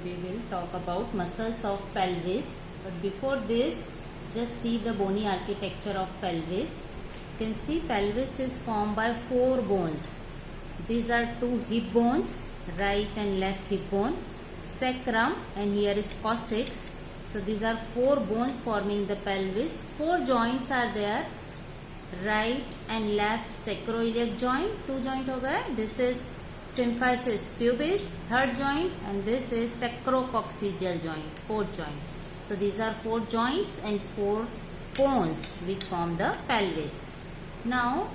we will talk about muscles of pelvis. But before this, just see the bony architecture of pelvis. You can see pelvis is formed by 4 bones. These are 2 hip bones, right and left hip bone, sacrum, and here is coccyx. So these are 4 bones forming the pelvis. 4 joints are there, right and left sacroiliac joint, 2 joint हो गए. This is symphysis pubis, 3rd joint, and this is sacrococcygeal joint, 4th joint. So these are 4 joints and 4 bones which form the pelvis. Now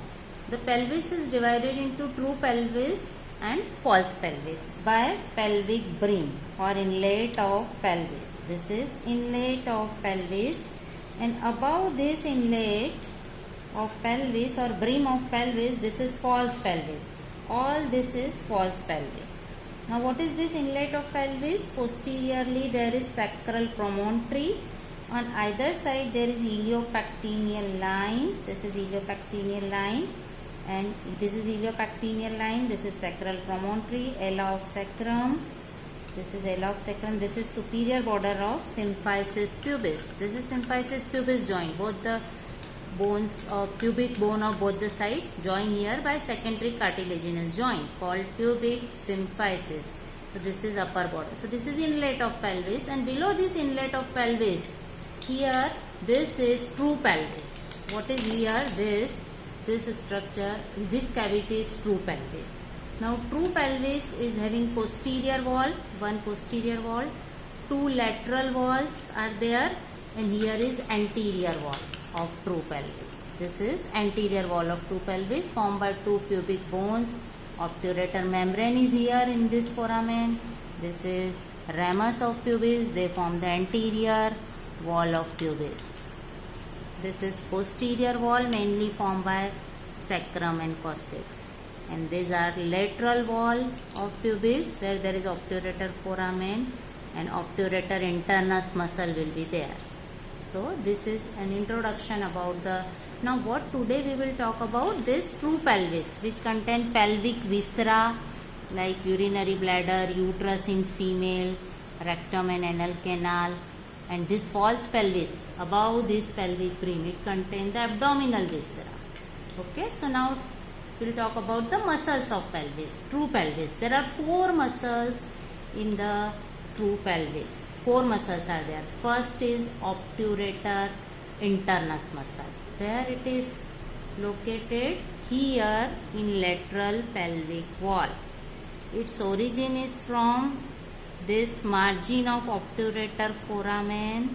the pelvis is divided into true pelvis and false pelvis by pelvic brim or inlet of pelvis. This is inlet of pelvis, and above this inlet of pelvis or brim of pelvis, this is false pelvis. All this is false pelvis. Now what is this inlet of pelvis? Posteriorly there is sacral promontory. On either side there is iliopectineal line. This is iliopectineal line, and this is iliopectineal line. This is sacral promontory, ala of sacrum. This is ala of sacrum. This is superior border of symphysis pubis. This is symphysis pubis joint. Both the bones of pubic bone of both the side join here by secondary cartilaginous joint called pubic symphysis. So this is upper border. So this is inlet of pelvis, and below this inlet of pelvis, here this is true pelvis. What is here? This structure, this cavity is true pelvis. Now true pelvis is having posterior wall, 1 posterior wall, 2 lateral walls are there, and here is anterior wall of true pelvis. This is anterior wall of true pelvis formed by 2 pubic bones. Obturator membrane is here in this foramen. This is ramus of pubis. They form the anterior wall of pubis. This is posterior wall mainly formed by sacrum and coccyx. And these are lateral wall of pubis where there is obturator foramen and obturator internus muscle will be there. So this is an introduction about the. Now what today we will talk about this true pelvis, which contain pelvic viscera like urinary bladder, uterus in female, rectum and anal canal, and this false pelvis above this pelvic brim, it contains the abdominal viscera. Okay, so now we will talk about the muscles of pelvis, true pelvis. There are 4 muscles in the true pelvis. 4 muscles are there. First is obturator internus muscle, where it is located here in lateral pelvic wall. Its origin is from this margin of obturator foramen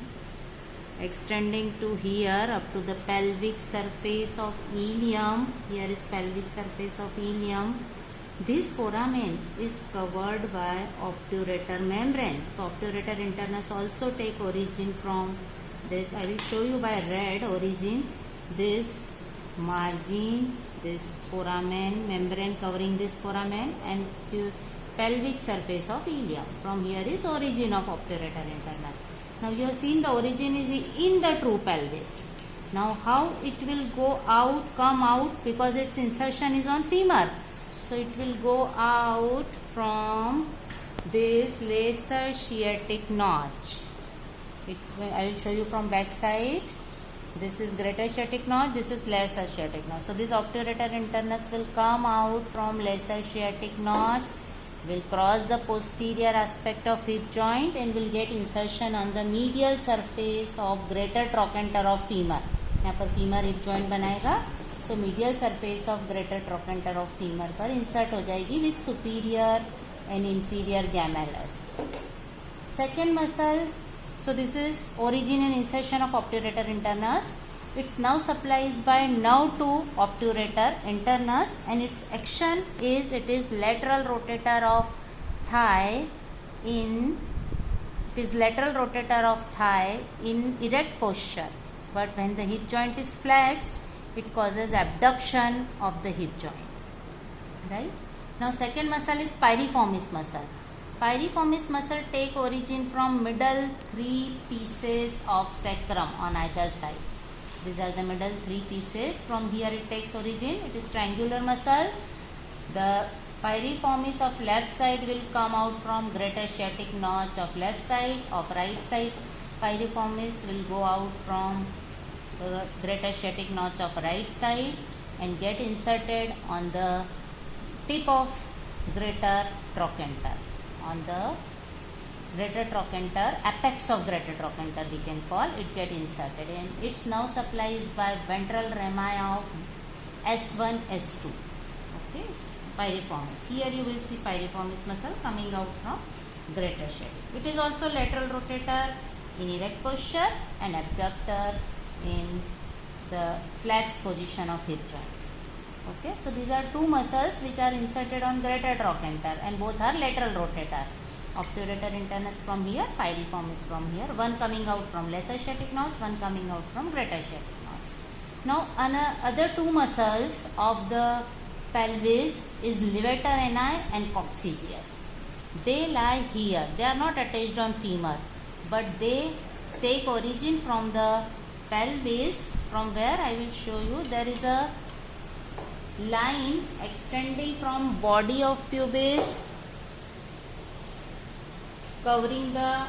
extending to here up to the pelvic surface of ilium. Here is pelvic surface of ilium. This foramen is covered by obturator membrane. So obturator internus also take origin from this. I will show you by red origin. This margin, this foramen, membrane covering this foramen, and pelvic surface of ilium. From here is origin of obturator internus. Now you have seen the origin is in the true pelvis. Now how it will go out, come out, because its insertion is on femur. So it will go out from this lesser sciatic notch. I will show you from back side. This is greater sciatic notch, this is lesser sciatic notch. So this obturator internus will come out from lesser sciatic notch, will cross the posterior aspect of hip joint, and will get insertion on the medial surface of greater trochanter of femur. यहाँ पर femur hip joint बनाएगा. So medial surface of greater trochanter of femur पर insert हो जाएगी with superior and inferior gemellus. Second muscle, so this is origin and insertion of obturator internus. Its nerve supply is by nerve to obturator internus, and its action is, it is lateral rotator of thigh in, it is lateral rotator of thigh in erect posture. But when the hip joint is flexed, it causes abduction of the hip joint. Right? Now second muscle is piriformis muscle. Piriformis muscle take origin from middle 3 pieces of sacrum on either side. These are the middle 3 pieces. From here it takes origin. It is triangular muscle. The Piriformis of left side will come out from greater sciatic notch of left side. Of right side, piriformis will go out from the greater sciatic notch of right side and get inserted on the tip of greater trochanter. On the greater trochanter, apex of greater trochanter we can call it, get inserted, and its nerve supply is by ventral rami of S1, S2. Okay, it's piriformis. Here you will see piriformis muscle coming out from greater sciatic. It is also lateral rotator in erect posture and abductor in the flex position of hip joint. Okay, so these are two muscles which are inserted on greater trochanter and both are lateral rotator. Obturator internus from here, piriformis from here, one coming out from lesser sciatic notch, one coming out from greater sciatic notch. Now other two muscles of the pelvis is levator ani and coccygeus. They lie here. They are not attached on femur, but they take origin from the pelvis, from where I will show you. There is a line extending from body of pubis, covering the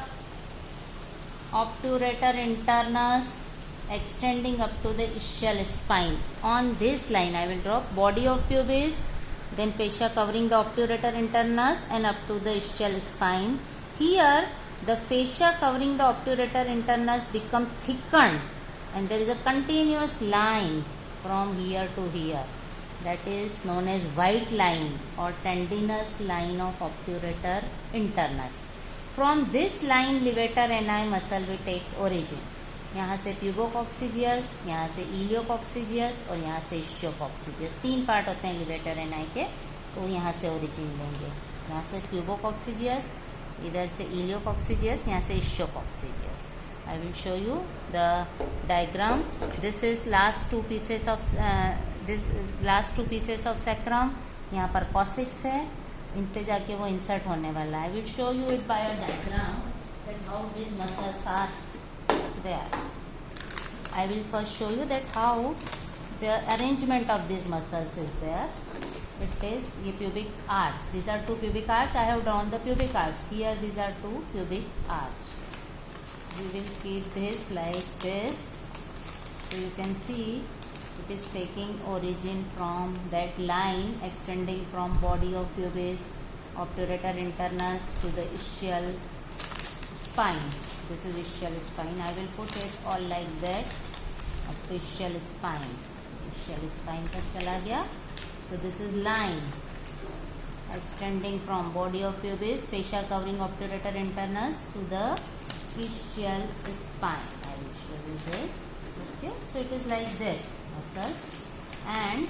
obturator internus, extending up to the ischial spine. On this line I will draw body of pubis, then fascia covering the obturator internus and up to the ischial spine. Here the fascia covering the obturator internus become thickened and there is a continuous line from here to here, that is known as white line or tendinous line of obturator internus. From this line levator ani muscle will take origin. यहाँ से प्यूबोकॉक्सिजियस, यहाँ से इलियोकॉक्सिजियस और यहाँ से इशियोकॉक्सिजियस, तीन part होते हैं लिवेटर एनाई के, तो यहाँ से ओरिजिन लेंगे. यहाँ से प्यूबोकॉक्सिजियस, इधर से इलियोकॉक्सिजियस, यहाँ से इशियोकॉक्सिजियस. I will show you the diagram. This is last two pieces of sacrum. यहाँ पर coccyx है, इन पे जाके वो insert होने वाला है. I will show you it by a diagram that how these muscles are there. I will first show you that how the arrangement of these muscles is there. It is ये pubic arch. These are two pubic arch. I have drawn the pubic arch. Here these are two pubic arch. We will keep this like this. So you can see it is taking origin from that line extending from body of pubis, obturator internus to the ischial spine. This is ischial spine. I will put it all like that up to ischial spine. Ischial spine तक चला गया. So this is line extending from body of pubis, fascia covering obturator internus to the ischial spine. I will show you this. Okay, so it is like this muscle, and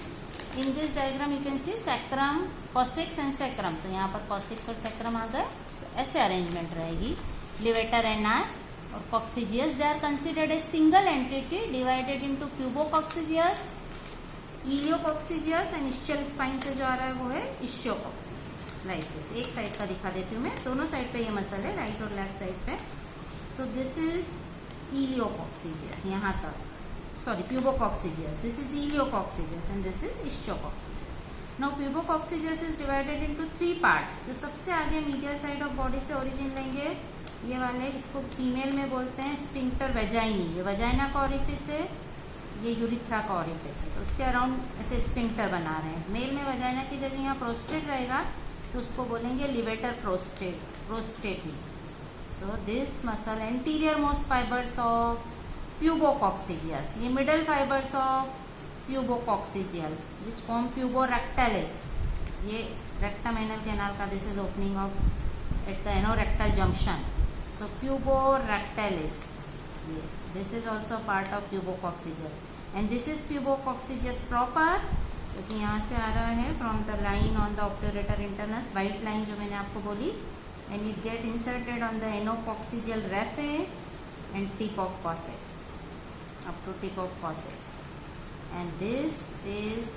in this diagram you can see sacrum, coccyx and sacrum. तो यहाँ पर coccyx और sacrum आ गए. So ऐसे arrangement रहेगी. Levator ani और coccygeus, they are considered a single entity divided into pubococcygeus, iliococcygeus and ischial spine से जो आ रहा है वो है इशियोकॉक्सिजियस. Like this. एक साइड का दिखा देती हूँ मैं, दोनों साइड पे ये मसल है, राइट और लेफ्ट साइड पे. सो दिस इज इलियोकॉक्सिजियस यहाँ तक, sorry pubococcygeus. This is iliococcygeus and this is ischiococcygeus. Now pubococcygeus is divided into 3 parts. जो सबसे आगे मीडियल साइड ऑफ बॉडी से ओरिजिन लेंगे, ये वाले, इसको फीमेल में बोलते हैं स्फिंक्टर वेजाइनी. ये वेजाइना का ओरिफिस है, ये यूरिथ्रा का ओरिफिस है, तो उसके अराउंड ऐसे स्फिंक्टर बना रहे हैं. मेल में वजाइना की जगह यहाँ प्रोस्टेट रहेगा तो उसको बोलेंगे levator prostatae. So this muscle anterior most fibres of pubococcygeus, ये middle fibres of pubococcygeus which form puborectalis. ये रेक्टम एनल कैनाल का, this is opening of at the anorectal junction. So puborectalis, this is also part of pubococcygeus and this is pubococcygeus proper. क्योंकि यहाँ से आ रहा है from the line on the obturator internus, white line जो मैंने आपको बोली, and it get inserted on the anococcygeal raphe and tip of coccyx, up to tip of coccyx. And this is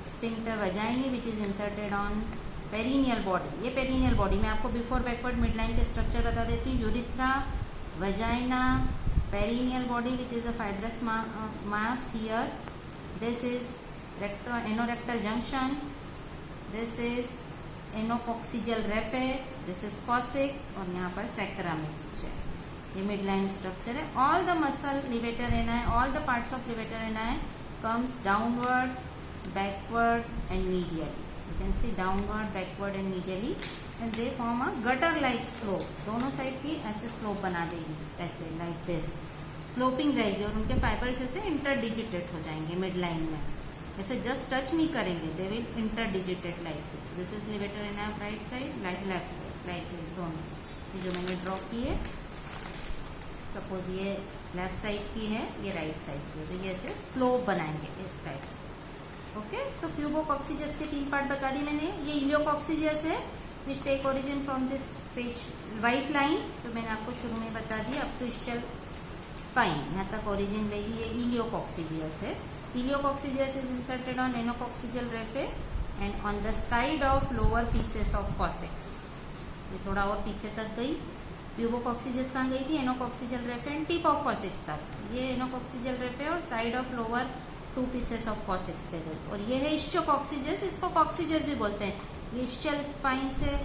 sphincter vaginae which is inserted on perineal body. ये perineal body, मैं आपको before backward midline के structure बता देती हूँ. urethra, vagina, perineal body which is a fibrous mass here. This is anorectal junction. This is anococcygeal raphe, this is coccyx, और यहाँ पर सैक्रम है पीछे, ये मिड लाइन स्ट्रक्चर है. All the muscle levator ani, all the parts of levator ani comes downward, backward and medially. You can see downward, backward and medially, and they form a gutter-like slope. दोनों side की ऐसे slope बना देगी, ऐसे like this. Sloping रहेगी और उनके fibres ऐसे इंटरडिजिटेट हो जाएंगे मिड लाइन में. ऐसे जस्ट टच नहीं करेंगे, they will interdigitate like this is levator in right side, like left side, like दोनों. ये जो मैंने ड्रॉ किए, सपोज ये लेफ्ट साइड की है, ये राइट साइड की है, तो ये ऐसे स्लोप बनाएंगे इस टाइप से. ओके, सो क्यूबोकॉक्सिजस के 3 पार्ट बता दी मैंने. ये इलियोकॉक्सिजस है which take origin from this white line जो मैंने आपको शुरू में बता दी, अप टू इस्चल स्पाइन, यहाँ तक ओरिजिन लेगी. ये इलियोकॉक्सिजस है. Iliococcygeus is inserted on anococcygeal raphe and on the side of lower pieces of coccyx. ये थोड़ा और पीछे तक गई. प्यूबोकॉक्सिजस कहाँ गई थी? Anococcygeal raphe end tip of coccyx तक. ये एनोकॉक्सिजल रेफे और side of lower 2 pieces of coccyx पे गई. और ये है इस्चोकॉक्सिजस, इसको कॉक्सिजस भी बोलते हैं. ये इस्चल स्पाइन से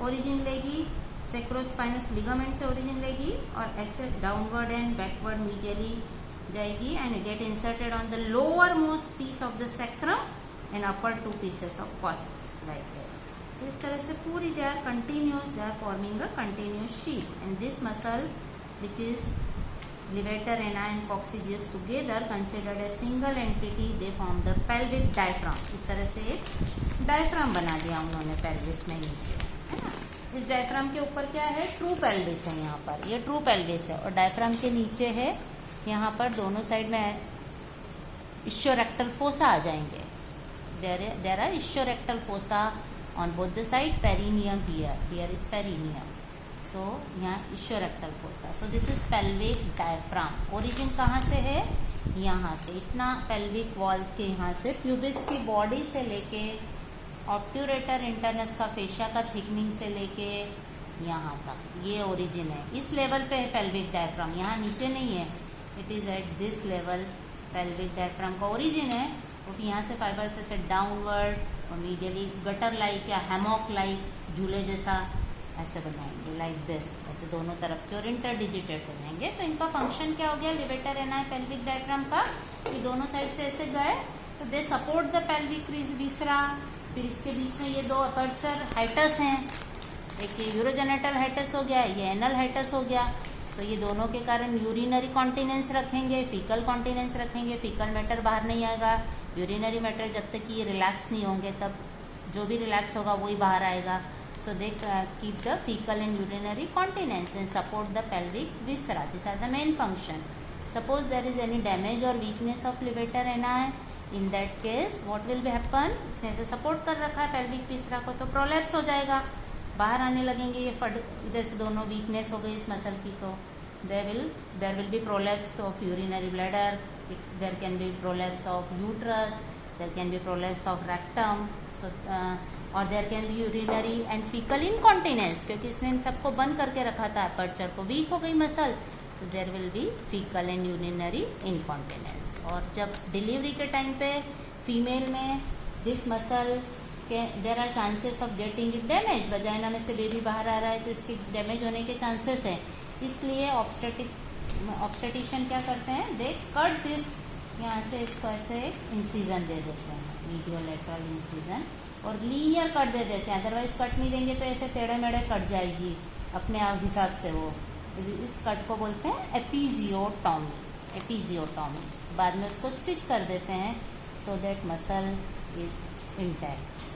ओरिजिन लेगी, सेक्रोस्पाइनस लिगामेंट से ओरिजिन लेगी और ऐसे डाउनवर्ड एंड बैकवर्ड मीडियली जाएगी and get inserted on the lower most piece of the sacrum and upper 2 pieces of coccyx like this. तो इस तरह से पूरी they are continuous, they are forming a continuous sheet. And this muscle which is levator ani and coccygeus together considered a single entity, they form the pelvic diaphragm. इस तरह से एक diaphragm बना दिया उन्होंने पेल्विस में नीचे, है ना. इस डायफ्राम के ऊपर क्या है? ट्रू पेल्विस है. यहाँ पर ये ट्रू पेल्विस है और डायफ्राम के नीचे है, यहाँ पर दोनों साइड में इश्योरेक्टल फोसा आ जाएंगे. There are ischiorectal fossa on both the side. Perineum here is perineum. So यहाँ ischiorectal fossa. So this is pelvic diaphragm. Origin कहाँ से है? यहाँ से. इतना पेल्विक वॉल के यहाँ से प्यूबिस की बॉडी से लेके ऑब्ट्यूरेटर इंटरनस का फेशिया का थिकनिंग से लेके यहाँ तक ये ओरिजिन है. इस लेवल पे है पेल्विक डायफ्राम, यहाँ नीचे नहीं है. It is at this level pelvic diaphragm का ओरिजिन है. और फिर यहाँ से फाइबर्स ऐसे डाउनवर्ड और मीडियली गटर लाइक या हैमॉक लाइक झूले जैसा ऐसे बनाएंगे लाइक दिस, ऐसे दोनों तरफ के और इंटरडिजिटेट हो जाएंगे. तो इनका फंक्शन क्या हो गया लेवेटर एनाई पेल्विक डायफ्राम का? ये दोनों साइड से ऐसे गए तो दे सपोर्ट द पेल्विक विसरा. फिर इसके बीच में ये 2 अपर्चर हाइटस हैं, एक ये यूरोजेनेटल हाइटस हो गया, ये एनल हाइटस हो गया. तो ये दोनों के कारण यूरिनरी कॉन्टिनेंस रखेंगे, फीकल कॉन्टिनेंस रखेंगे. फीकल मैटर बाहर नहीं आएगा. यूरिनरी मैटर जब तक कि ये रिलैक्स नहीं होंगे तब जो भी रिलैक्स होगा वही बाहर आएगा. So they keep the fecal and urinary continence and support the pelvic viscera. These are the main function. Suppose there is any damage or weakness of levator ani, in that case what will be happen? इसने ऐसे support कर रखा है pelvic viscera को, तो prolapse हो जाएगा, बाहर आने लगेंगे ये फट. इधर से दोनों weakness हो गई इस मसल की, तो there will be prolapse of urinary bladder. There can be prolapse of uterus. There can be prolapse of rectum. So और there can be urinary and faecal incontinence, क्योंकि इसने इन सबको बंद करके रखा था. अपर्चर को वीक हो गई मसल, तो there will be faecal and urinary incontinence. और जब डिलीवरी के टाइम पे फीमेल में दिस मसल के there are chances of getting it damage. Vagina में से बेबी बाहर आ रहा है तो इसकी डैमेज होने के चांसेस हैं. इसलिए ऑब्स्टेटिशियन क्या करते हैं? दे कट दिस, यहाँ से इसको ऐसे एक इंसीजन दे देते हैं, मीडियोलेटरल इंसीजन, और लीनियर कट दे देते हैं. अदरवाइज कट नहीं देंगे तो ऐसे टेढ़े मेढ़े कट जाएगी अपने आप हिसाब से वो. इस कट को बोलते हैं एपिजियोटॉमी. एपिजियोटॉमी. बाद में उसको स्टिच कर देते हैं so that muscle is intact.